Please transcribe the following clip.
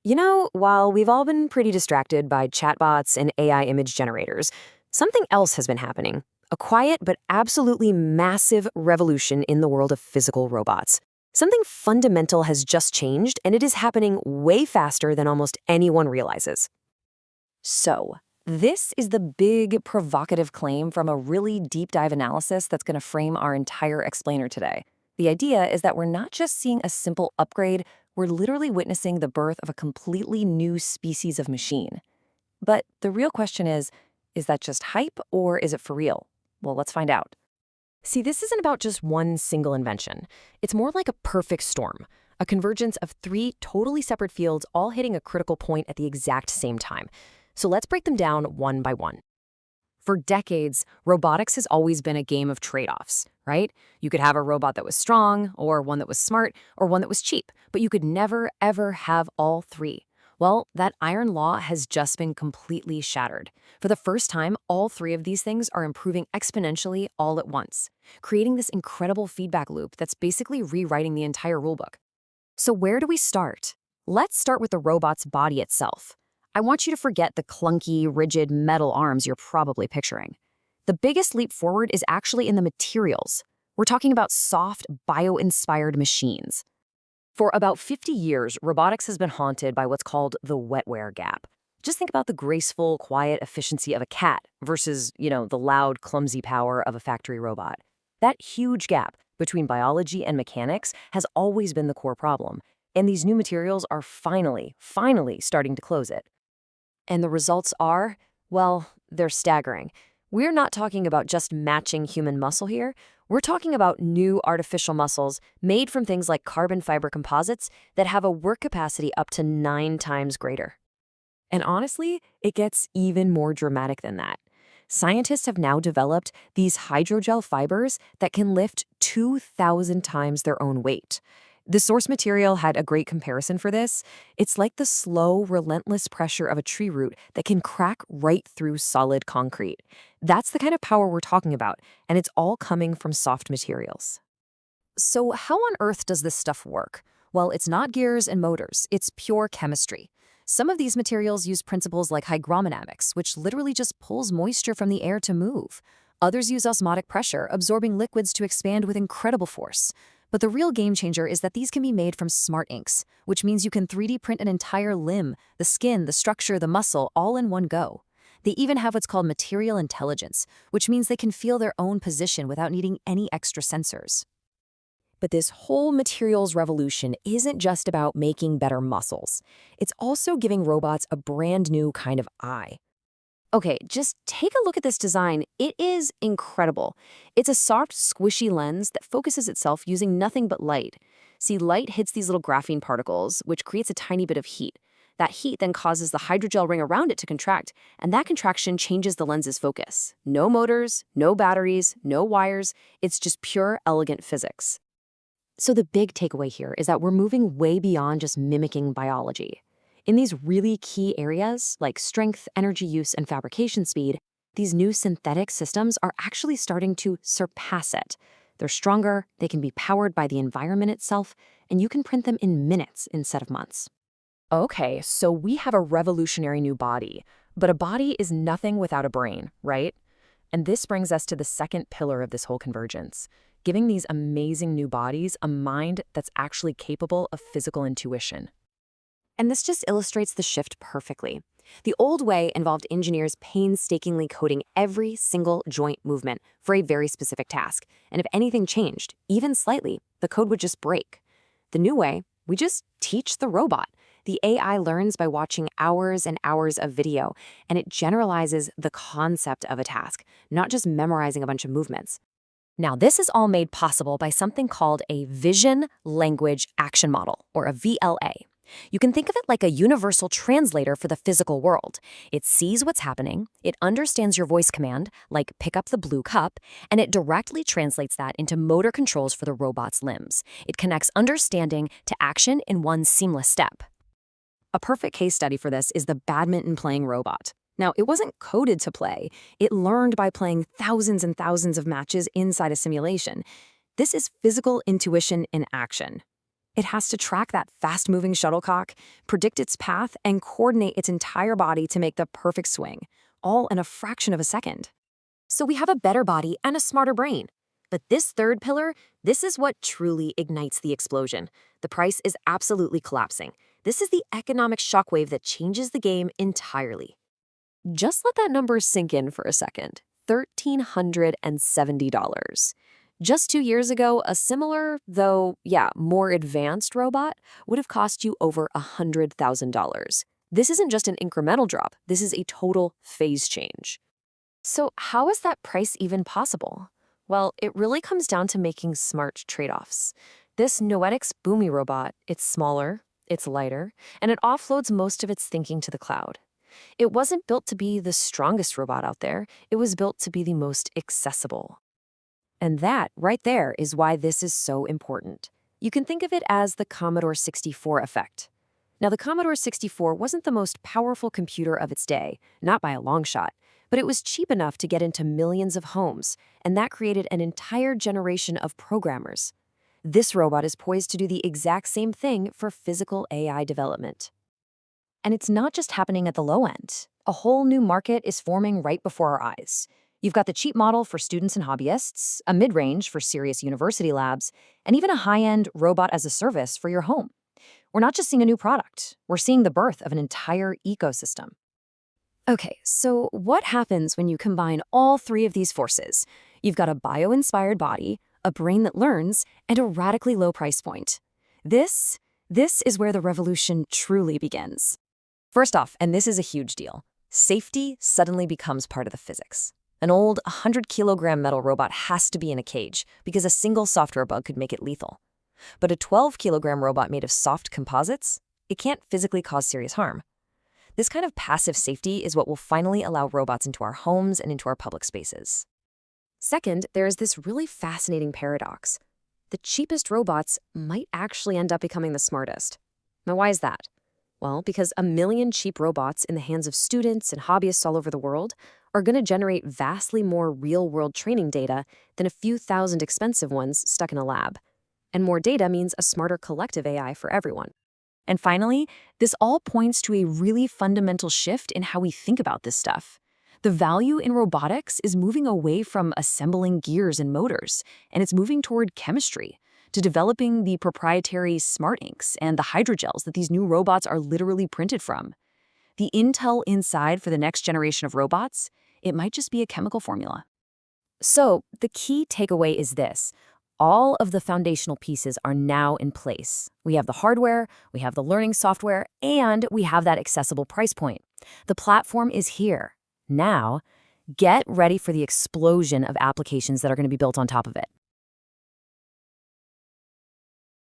While we've all been pretty distracted by chatbots and AI image generators, something else has been happening. A quiet but absolutely massive revolution in the world of physical robots. Something fundamental has just changed, and it is happening way faster than almost anyone realizes. So, this is the big, provocative claim from a really deep dive analysis that's going to frame our entire explainer today. The idea is that we're not just seeing a simple upgrade, we're literally witnessing the birth of a completely new species of machine. But the real question is that just hype or is it for real? Well, let's find out. See, this isn't about just one single invention. It's more like a perfect storm, a convergence of three totally separate fields all hitting a critical point at the exact same time. So let's break them down one by one. For decades, robotics has always been a game of trade-offs, right? You could have a robot that was strong, or one that was smart, or one that was cheap, but you could never, ever have all three. Well, that iron law has just been completely shattered. For the first time, all three of these things are improving exponentially all at once, creating this incredible feedback loop that's basically rewriting the entire rulebook. So where do we start? Let's start with the robot's body itself. I want you to forget the clunky, rigid metal arms you're probably picturing. The biggest leap forward is actually in the materials. We're talking about soft, bio-inspired machines. For about 50 years, robotics has been haunted by what's called the wetware gap. Just think about the graceful, quiet efficiency of a cat versus, the loud, clumsy power of a factory robot. That huge gap between biology and mechanics has always been the core problem, and these new materials are finally starting to close it. And the results are, well, they're staggering. We're not talking about just matching human muscle here. We're talking about new artificial muscles made from things like carbon fiber composites that have a work capacity up to 9 times greater. And honestly, it gets even more dramatic than that. Scientists have now developed these hydrogel fibers that can lift 2,000 times their own weight. The source material had a great comparison for this. It's like the slow, relentless pressure of a tree root that can crack right through solid concrete. That's the kind of power we're talking about, and it's all coming from soft materials. So how on earth does this stuff work? Well, it's not gears and motors, it's pure chemistry. Some of these materials use principles like hygrominamics, which literally just pulls moisture from the air to move. Others use osmotic pressure, absorbing liquids to expand with incredible force. But the real game changer is that these can be made from smart inks, which means you can 3D print an entire limb, the skin, the structure, the muscle, all in one go. They even have what's called material intelligence, which means they can feel their own position without needing any extra sensors. But this whole materials revolution isn't just about making better muscles. It's also giving robots a brand new kind of eye. Okay, just take a look at this design. It is incredible. It's a soft, squishy lens that focuses itself using nothing but light. See, light hits these little graphene particles, which creates a tiny bit of heat. That heat then causes the hydrogel ring around it to contract, and that contraction changes the lens's focus. No motors, no batteries, no wires. It's just pure, elegant physics. So the big takeaway here is that we're moving way beyond just mimicking biology. In these really key areas, like strength, energy use, and fabrication speed, these new synthetic systems are actually starting to surpass it. They're stronger, they can be powered by the environment itself, and you can print them in minutes instead of months. Okay, so we have a revolutionary new body, but a body is nothing without a brain, right? And this brings us to the second pillar of this whole convergence, giving these amazing new bodies a mind that's actually capable of physical intuition. And this just illustrates the shift perfectly. The old way involved engineers painstakingly coding every single joint movement for a very specific task. And if anything changed, even slightly, the code would just break. The new way, we just teach the robot. The AI learns by watching hours and hours of video, and it generalizes the concept of a task, not just memorizing a bunch of movements. Now, this is all made possible by something called a Vision Language Action Model, or a VLA. You can think of it like a universal translator for the physical world. It sees what's happening, it understands your voice command, like pick up the blue cup, and it directly translates that into motor controls for the robot's limbs. It connects understanding to action in one seamless step. A perfect case study for this is the badminton-playing robot. Now, it wasn't coded to play. It learned by playing thousands and thousands of matches inside a simulation. This is physical intuition in action. It has to track that fast-moving shuttlecock, predict its path, and coordinate its entire body to make the perfect swing, all in a fraction of a second. So we have a better body and a smarter brain. But this third pillar, this is what truly ignites the explosion. The price is absolutely collapsing. This is the economic shockwave that changes the game entirely. Just let that number sink in for a second. $1,370. Just 2 years ago, a similar, though, more advanced robot would have cost you over $100,000. This isn't just an incremental drop. This is a total phase change. So how is that price even possible? Well, it really comes down to making smart trade-offs. This Noetics Boomi robot, it's smaller, it's lighter, and it offloads most of its thinking to the cloud. It wasn't built to be the strongest robot out there. It was built to be the most accessible. And that, right there, is why this is so important. You can think of it as the Commodore 64 effect. Now, the Commodore 64 wasn't the most powerful computer of its day, not by a long shot, but it was cheap enough to get into millions of homes, and that created an entire generation of programmers. This robot is poised to do the exact same thing for physical AI development. And it's not just happening at the low end. A whole new market is forming right before our eyes. You've got the cheap model for students and hobbyists, a mid-range for serious university labs, and even a high-end robot as a service for your home. We're not just seeing a new product, we're seeing the birth of an entire ecosystem. Okay, so what happens when you combine all three of these forces? You've got a bio-inspired body, a brain that learns, and a radically low price point. This is where the revolution truly begins. First off, and this is a huge deal, safety suddenly becomes part of the physics. An old 100-kilogram metal robot has to be in a cage because a single software bug could make it lethal. But a 12-kilogram robot made of soft composites, it can't physically cause serious harm. This kind of passive safety is what will finally allow robots into our homes and into our public spaces. Second, there is this really fascinating paradox. The cheapest robots might actually end up becoming the smartest. Now, why is that? Well, because a million cheap robots in the hands of students and hobbyists all over the world are going to generate vastly more real-world training data than a few thousand expensive ones stuck in a lab. And more data means a smarter collective AI for everyone. And finally, this all points to a really fundamental shift in how we think about this stuff. The value in robotics is moving away from assembling gears and motors, and it's moving toward chemistry, to developing the proprietary smart inks and the hydrogels that these new robots are literally printed from. The intel inside for the next generation of robots, it might just be a chemical formula. So the key takeaway is this. All of the foundational pieces are now in place. We have the hardware, we have the learning software, and we have that accessible price point. The platform is here. Now, get ready for the explosion of applications that are going to be built on top of it.